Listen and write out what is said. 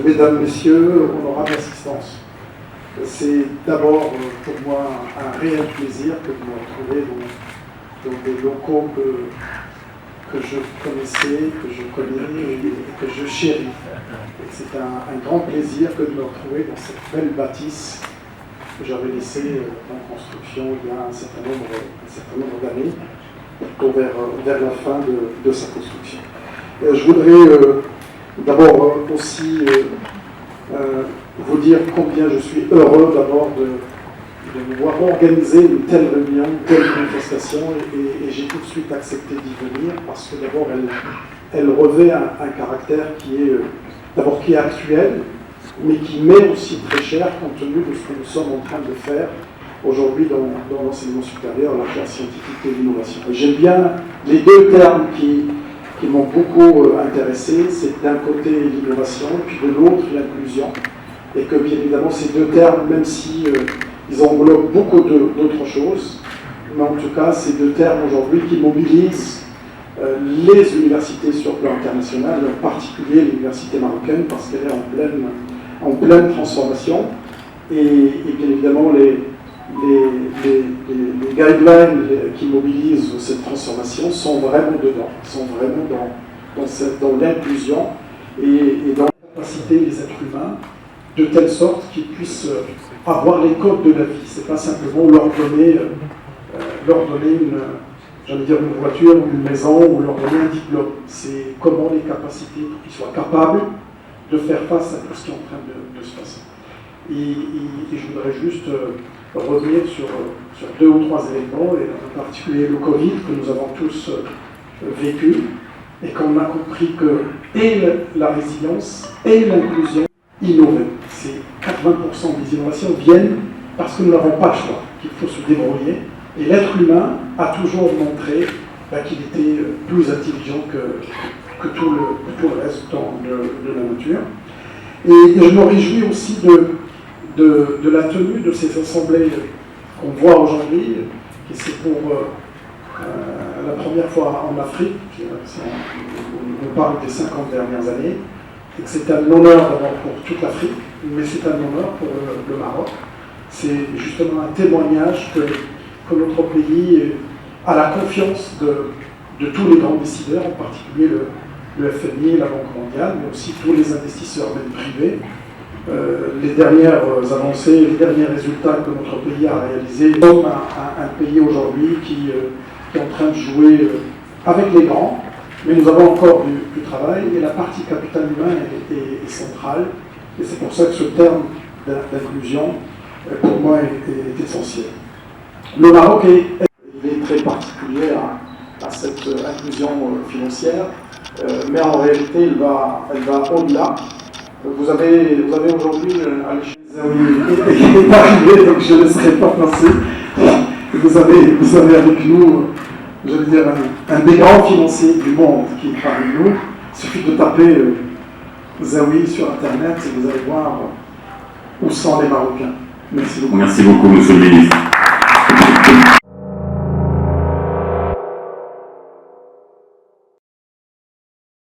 Mesdames, Messieurs, honorables assistance, c'est d'abord pour moi un réel plaisir que de me retrouver dans des locaux que je connaissais, que je connais et que je chéris. C'est un grand plaisir que de me retrouver dans cette belle bâtisse que j'avais laissée en construction il y a un certain nombre d'années, vers la fin de sa construction. Je voudrais d'abord aussi vous dire combien je suis heureux d'abord de nous voir organiser une telle réunion, une telle manifestation, et j'ai tout de suite accepté d'y venir parce que d'abord elle revêt un caractère qui est actuel, mais qui m'est aussi très cher compte tenu de ce que nous sommes en train de faire aujourd'hui dans l'enseignement supérieur, la recherche scientifique et l'innovation. J'aime bien les deux termes qui m'ont beaucoup intéressé, c'est d'un côté l'innovation, puis de l'autre l'inclusion, et que bien évidemment ces deux termes, même si ils englobent beaucoup d'autres choses, mais en tout cas ces deux termes aujourd'hui qui mobilisent les universités sur le plan international, en particulier l'université marocaine, parce qu'elle est en pleine transformation, et bien évidemment les guidelines qui mobilisent cette transformation sont vraiment dedans, sont vraiment dans l'inclusion et dans la capacité des êtres humains, de telle sorte qu'ils puissent avoir les codes de la vie. Ce n'est pas simplement leur donner une voiture ou une maison ou leur donner un diplôme. C'est comment les capacités pour qu'ils soient capables de faire face à tout ce qui est en train de se passer. Et je voudrais juste revenir sur deux ou trois éléments, et en particulier le Covid que nous avons tous vécu, et qu'on a compris que et la résilience et l'inclusion innovaient. C'est 80% des innovations viennent parce que nous n'avons pas le choix, qu'il faut se débrouiller, et l'être humain a toujours montré qu'il était plus intelligent que tout le reste de la nature. Et je me réjouis aussi de la tenue de ces assemblées qu'on voit aujourd'hui, et c'est pour la première fois en Afrique, on parle des 50 dernières années, et que c'est un honneur d'abord pour toute l'Afrique, mais c'est un honneur pour le Maroc. C'est justement un témoignage que notre pays a la confiance de tous les grands décideurs, en particulier le FMI, la Banque mondiale, mais aussi tous les investisseurs, même privés. Les dernières avancées, les derniers résultats que notre pays a réalisés, nous sommes un pays aujourd'hui qui est en train de jouer avec les grands, mais nous avons encore du travail, et la partie capital humain est centrale, et c'est pour ça que ce terme d'inclusion, pour moi, est essentiel. Le Maroc est très particulier à cette inclusion financière, mais en réalité, elle va au-delà. Vous avez aujourd'hui à l'échelle est arrivé, donc je ne laisserai pas passer. Vous avez avec nous, je veux dire, un des grands financiers du monde qui est parmi nous. Il suffit de taper Zawi sur Internet et vous allez voir où sont les Marocains. Merci beaucoup. Merci beaucoup, monsieur le ministre.